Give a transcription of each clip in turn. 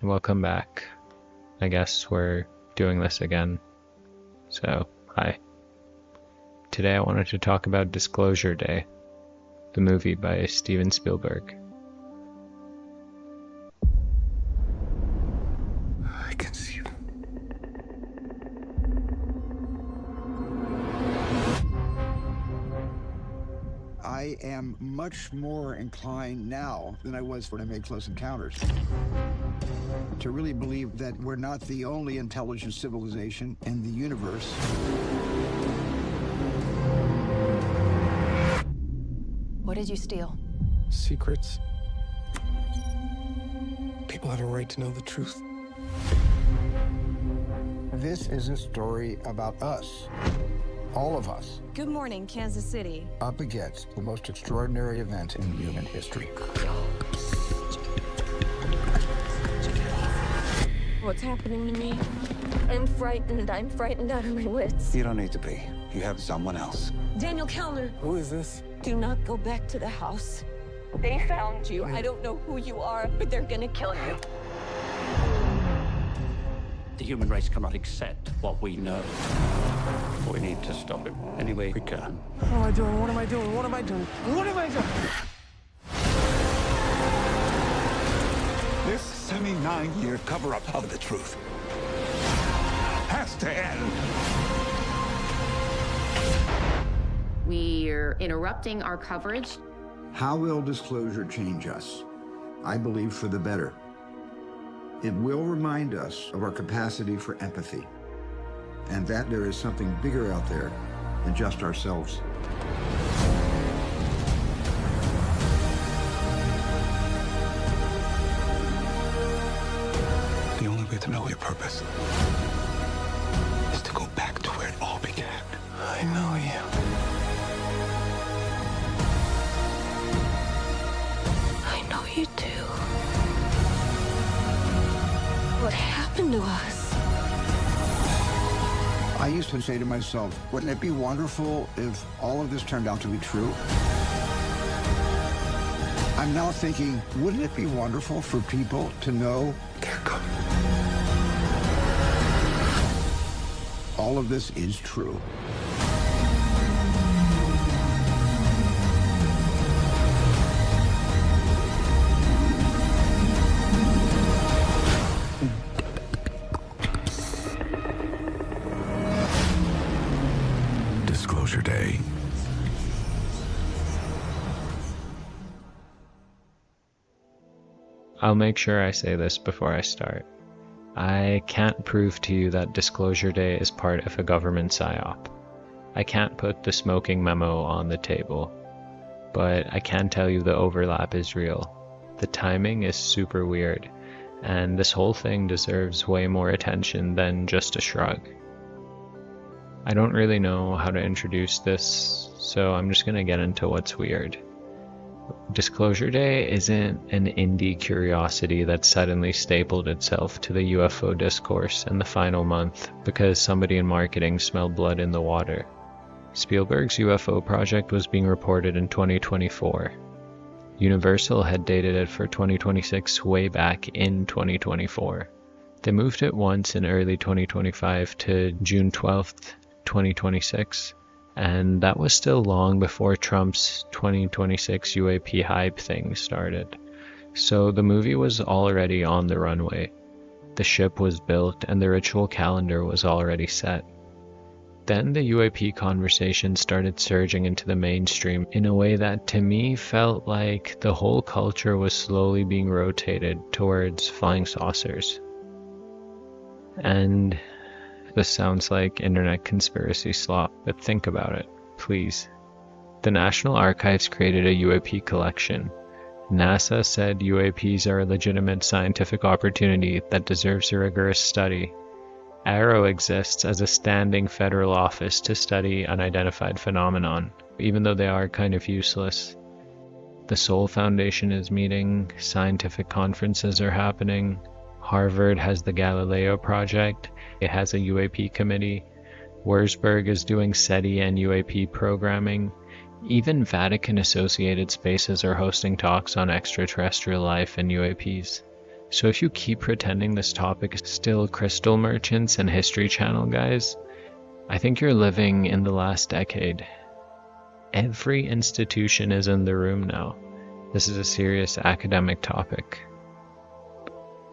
Welcome back. I guess we're doing this again. So, hi. Today I wanted to talk about Disclosure Day, the movie by Steven Spielberg. I can see them. I am much more inclined now than I was when I made Close Encounters to really believe that we're not the only intelligent civilization in the universe. What did you steal? Secrets. People have a right to know the truth. This is a story about us, all of us, Good morning, Kansas City. up against the most extraordinary event in human history. What's happening to me? I'm frightened. I'm frightened out of my wits. You don't need to be. You have someone else. Daniel Kellner, Who is this? do not go back to the house. They found you. I don't know who you are, but they're gonna kill you. The human race cannot accept what we know. We need to stop it any way we can. What am I doing? What am I doing? What am I doing? What am I doing? This 79-year cover-up of the truth has to end. We're interrupting our coverage. How will disclosure change us? I believe for the better. It will remind us of our capacity for empathy, and that there is something bigger out there than just ourselves. The only way to know your purpose is to go back to where it all began. I know you. I know you do. What happened to us? I used to say to myself, wouldn't it be wonderful if all of this turned out to be true? I'm now thinking, wouldn't it be wonderful for people to know They're coming. all of this is true? Disclosure Day. I'll make sure I say this before I start. I can't prove to you that Disclosure Day is part of a government psyop. I can't put the smoking memo on the table, but I can tell you the overlap is real. The timing is super weird, and this whole thing deserves way more attention than just a shrug. I don't really know how to introduce this, so I'm just gonna get into what's weird. Disclosure Day isn't an indie curiosity that suddenly stapled itself to the UFO discourse in the final month because somebody in marketing smelled blood in the water. Spielberg's UFO project was being reported in 2024. Universal had dated it for 2026 way back in 2024. They moved it once in early 2025 to June 12th, 2026. And that was still long before Trump's 2026 UAP hype thing started. So the movie was already on the runway. The ship was built and the ritual calendar was already set. Then the UAP conversation started surging into the mainstream in a way that to me felt like the whole culture was slowly being rotated towards flying saucers. And this sounds like internet conspiracy slop, but think about it, please. The National Archives created a UAP collection. NASA said UAPs are a legitimate scientific opportunity that deserves a rigorous study. AARO exists as a standing federal office to study unidentified phenomenon, even though they are kind of useless. The Soul Foundation is meeting, scientific conferences are happening, Harvard has the Galileo Project, it has a UAP committee, Wurzburg is doing SETI and UAP programming, even Vatican-associated spaces are hosting talks on extraterrestrial life and UAPs. So if you keep pretending this topic is still crystal merchants and History Channel guys, I think you're living in the last decade. Every institution is in the room now. This is a serious academic topic.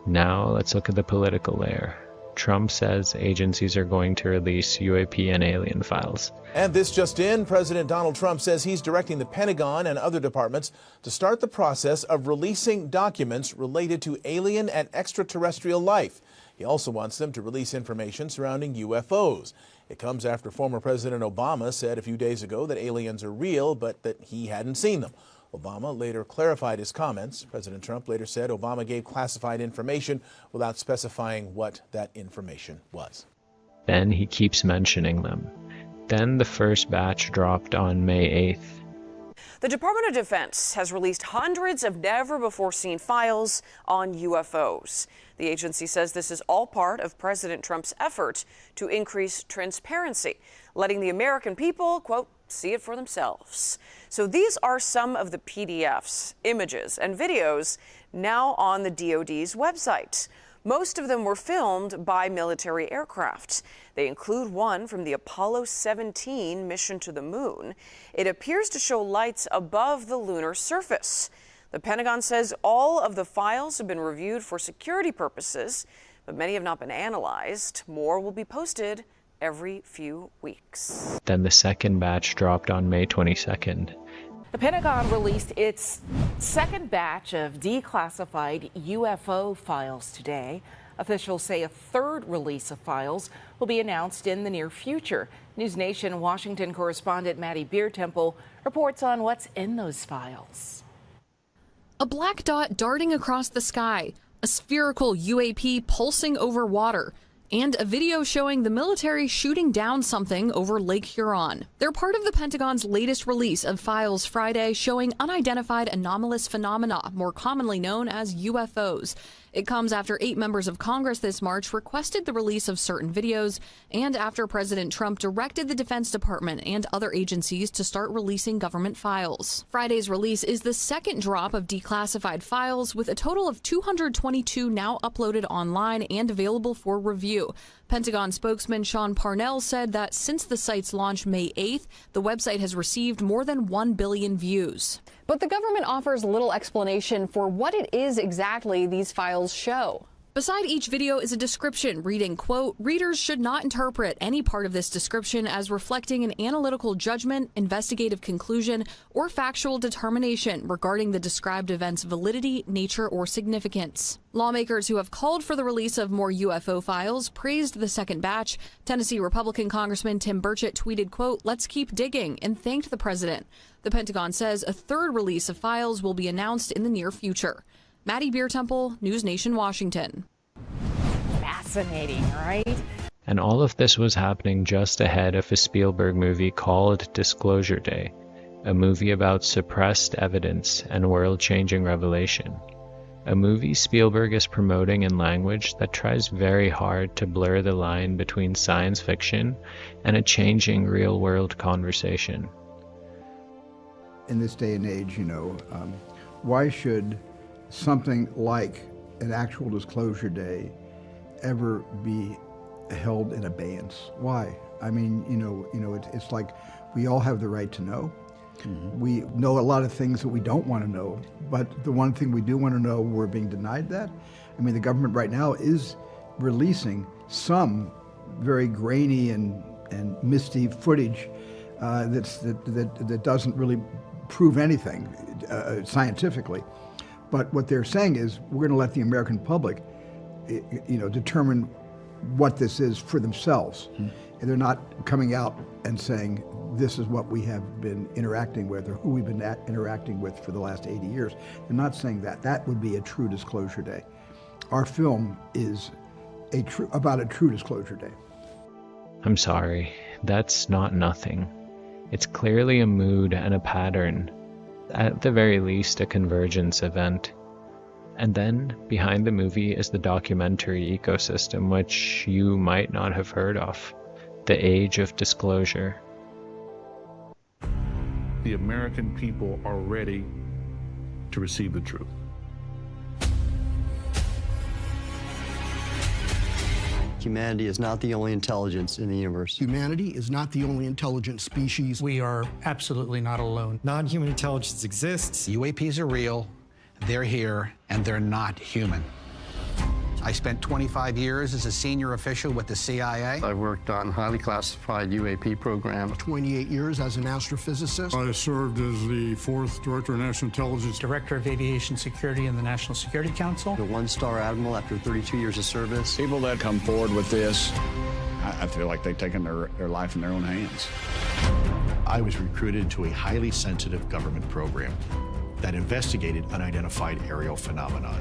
Now let's look at the political layer. Trump says agencies are going to release UAP and alien files. And this just in, President Donald Trump says he's directing the Pentagon and other departments to start the process of releasing documents related to alien and extraterrestrial life. He also wants them to release information surrounding UFOs. It comes after former President Obama said a few days ago that aliens are real, but that he hadn't seen them. Obama later clarified his comments. President Trump later said Obama gave classified information without specifying what that information was. Then he keeps mentioning them. Then the first batch dropped on May 8th. The Department of Defense has released hundreds of never-before-seen files on UFOs. The agency says this is all part of President Trump's effort to increase transparency, letting the American people, quote, see it for themselves. So these are some of the PDFs, images, and videos now on the DoD's website. Most of them were filmed by military aircraft. They include one from the Apollo 17 mission to the moon. It appears to show lights above the lunar surface. The Pentagon says all of the files have been reviewed for security purposes, but many have not been analyzed. More will be posted every few weeks. Then the second batch dropped on May 22nd. The Pentagon released its second batch of declassified UFO files today. Officials say a third release of files will be announced in the near future. News Nation Washington correspondent Maddie Beertemple reports on what's in those files. A black dot darting across the sky, a spherical UAP pulsing over water, and a video showing the military shooting down something over Lake Huron. They're part of the Pentagon's latest release of files Friday showing unidentified anomalous phenomena, more commonly known as UFOs. It comes after 8 members of Congress this March requested the release of certain videos and after President Trump directed the Defense Department and other agencies to start releasing government files. Friday's release is the second drop of declassified files, with a total of 222 now uploaded online and available for review. Pentagon spokesman Sean Parnell said that since the site's launch May 8th, the website has received more than 1 billion views. But the government offers little explanation for what it is exactly these files show. Beside each video is a description reading, quote, "Readers should not interpret any part of this description as reflecting an analytical judgment, investigative conclusion, or factual determination regarding the described event's validity, nature, or significance." Lawmakers who have called for the release of more UFO files praised the second batch. Tennessee Republican Congressman Tim Burchett tweeted, quote, "Let's keep digging," and thanked the president. The Pentagon says a third release of files will be announced in the near future. Maddie Beertemple, News Nation, Washington. Fascinating, right? And all of this was happening just ahead of a Spielberg movie called Disclosure Day, a movie about suppressed evidence and world-changing revelation. A movie Spielberg is promoting in language that tries very hard to blur the line between science fiction and a changing real-world conversation. In this day and age, why should something like an actual disclosure day ever be held in abeyance? Why? I mean, it's like we all have the right to know. Mm-hmm. We know a lot of things that we don't want to know, but the one thing we do want to know, we're being denied that. I mean, the government right now is releasing some very grainy and misty footage that doesn't really prove anything scientifically. But what they're saying is we're going to let the American public, determine what this is for themselves. Mm-hmm. And they're not coming out and saying this is what we have been interacting with or who we've been interacting with for the last 80 years. They're not saying that. That would be a true disclosure day. Our film is about a true disclosure day. I'm sorry, that's not nothing. It's clearly a mood and a pattern. At the very least, a convergence event. And then, behind the movie is the documentary ecosystem, which you might not have heard of. The age of disclosure. The American people are ready to receive the truth. Humanity is not the only intelligence in the universe. Humanity is not the only intelligent species. We are absolutely not alone. Non-human intelligence exists. UAPs are real, they're here, and they're not human. I spent 25 years as a senior official with the CIA. I worked on highly classified UAP programs. 28 years as an astrophysicist. I served as the 4th Director of National Intelligence. Director of Aviation Security in the National Security Council. A one-star admiral after 32 years of service. People that come forward with this, I feel like they've taken their life in their own hands. I was recruited to a highly sensitive government program that investigated unidentified aerial phenomenon.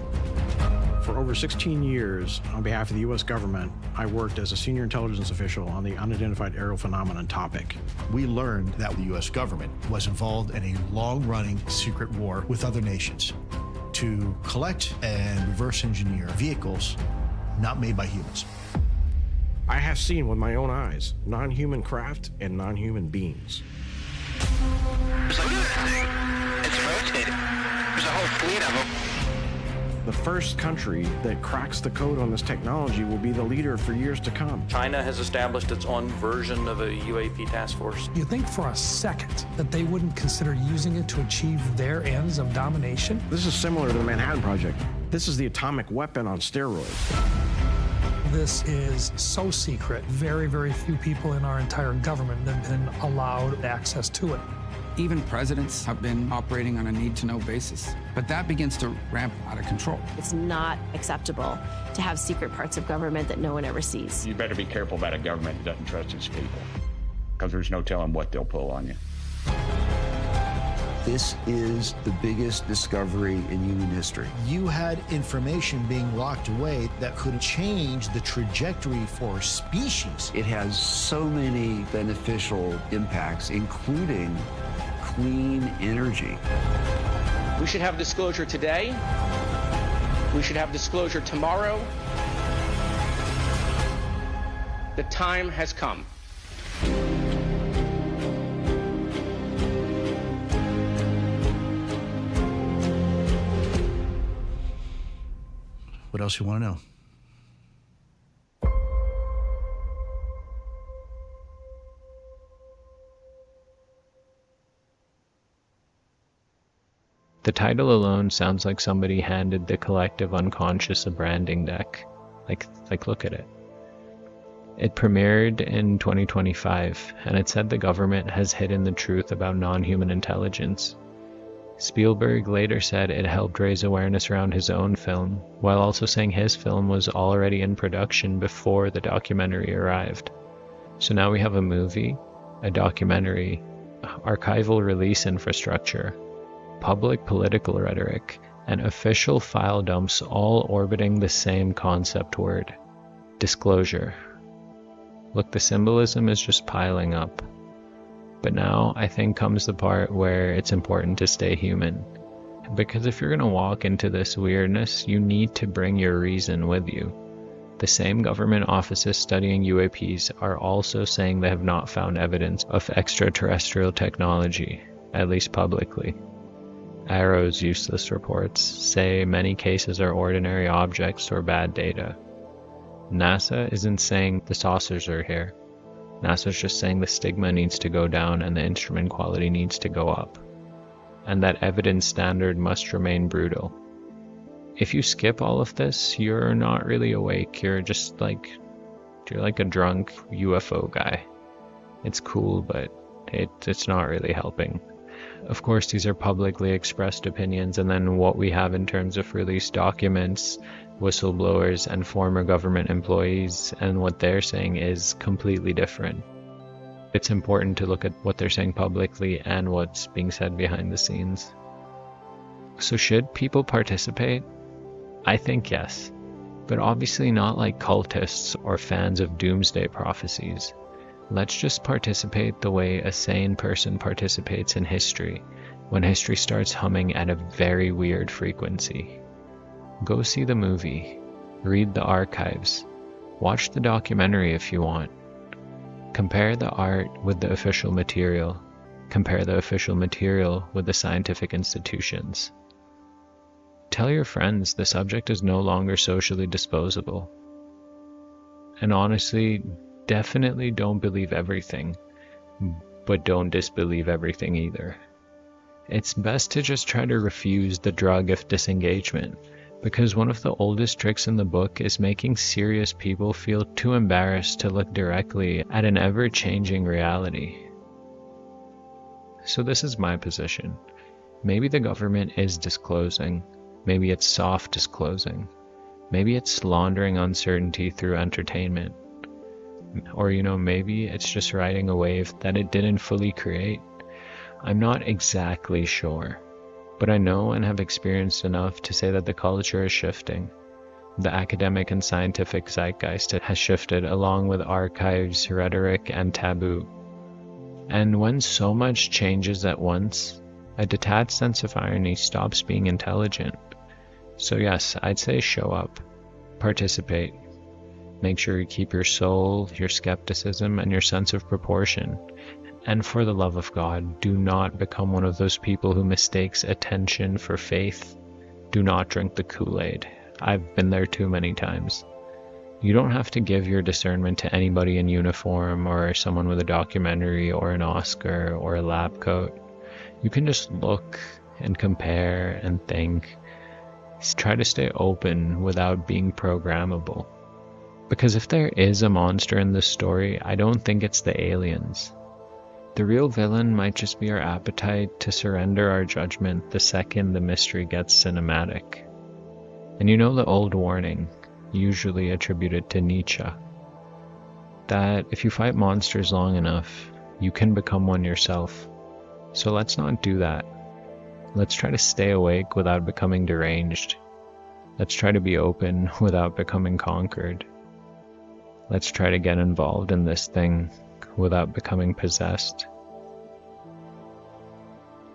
For over 16 years, on behalf of the U.S. government, I worked as a senior intelligence official on the unidentified aerial phenomenon topic. We learned that the U.S. government was involved in a long-running secret war with other nations to collect and reverse engineer vehicles not made by humans. I have seen with my own eyes non-human craft and non-human beings. So look at that thing. It's rotating. There's a whole fleet of them. The first country that cracks the code on this technology will be the leader for years to come. China has established its own version of a UAP task force. You think for a second that they wouldn't consider using it to achieve their ends of domination? This is similar to the Manhattan Project. This is the atomic weapon on steroids. This is so secret, very, very few people in our entire government have been allowed access to it. Even presidents have been operating on a need-to-know basis, but that begins to ramp out of control. It's not acceptable to have secret parts of government that no one ever sees. You better be careful about a government that doesn't trust its people, because there's no telling what they'll pull on you. This is the biggest discovery in human history. You had information being locked away that could change the trajectory for species. It has so many beneficial impacts, including clean energy. We should have disclosure today. We should have disclosure tomorrow. The time has come. What else you want to know? The title alone sounds like somebody handed the collective unconscious a branding deck. Like look at it. It premiered in 2025, and it said the government has hidden the truth about non-human intelligence. Spielberg later said it helped raise awareness around his own film, while also saying his film was already in production before the documentary arrived. So now we have a movie, a documentary, archival release infrastructure, public political rhetoric, and official file dumps all orbiting the same concept word: disclosure. Look, the symbolism is just piling up. But now I think comes the part where it's important to stay human. Because if you're going to walk into this weirdness, you need to bring your reason with you. The same government offices studying UAPs are also saying they have not found evidence of extraterrestrial technology, at least publicly. Arrow's useless reports say many cases are ordinary objects or bad data. NASA isn't saying the saucers are here. NASA's just saying the stigma needs to go down and the instrument quality needs to go up, and that evidence standard must remain brutal. If you skip all of this, you're not really awake. You're like a drunk UFO guy. It's cool, but it's not really helping. Of course, these are publicly expressed opinions, and then what we have in terms of released documents, whistleblowers, and former government employees, and what they're saying is completely different. It's important to look at what they're saying publicly and what's being said behind the scenes. So should people participate? I think yes, but obviously not like cultists or fans of doomsday prophecies. Let's just participate the way a sane person participates in history, when history starts humming at a very weird frequency. Go see the movie, read the archives, watch the documentary if you want. Compare the art with the official material. Compare the official material with the scientific institutions. Tell your friends the subject is no longer socially disposable. And honestly, definitely don't believe everything, but don't disbelieve everything either. It's best to just try to refuse the drug of disengagement, because one of the oldest tricks in the book is making serious people feel too embarrassed to look directly at an ever-changing reality. So this is my position. Maybe the government is disclosing. Maybe it's soft disclosing. Maybe it's laundering uncertainty through entertainment. Or, maybe it's just riding a wave that it didn't fully create. I'm not exactly sure, but I know and have experienced enough to say that the culture is shifting. The academic and scientific zeitgeist has shifted along with archives, rhetoric, and taboo. And when so much changes at once, a detached sense of irony stops being intelligent. So yes, I'd say show up, participate, make sure you keep your soul, your skepticism, and your sense of proportion. And for the love of God, do not become one of those people who mistakes attention for faith. Do not drink the Kool-Aid. I've been there too many times. You don't have to give your discernment to anybody in uniform or someone with a documentary or an Oscar or a lab coat. You can just look and compare and think. Try to stay open without being programmable. Because if there is a monster in this story, I don't think it's the aliens. The real villain might just be our appetite to surrender our judgment the second the mystery gets cinematic. And you know the old warning, usually attributed to Nietzsche, that if you fight monsters long enough, you can become one yourself. So let's not do that. Let's try to stay awake without becoming deranged. Let's try to be open without becoming conquered. Let's try to get involved in this thing without becoming possessed.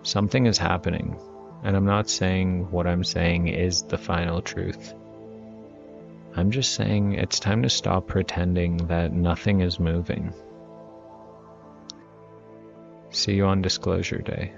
Something is happening, and I'm not saying what I'm saying is the final truth. I'm just saying it's time to stop pretending that nothing is moving. See you on Disclosure Day.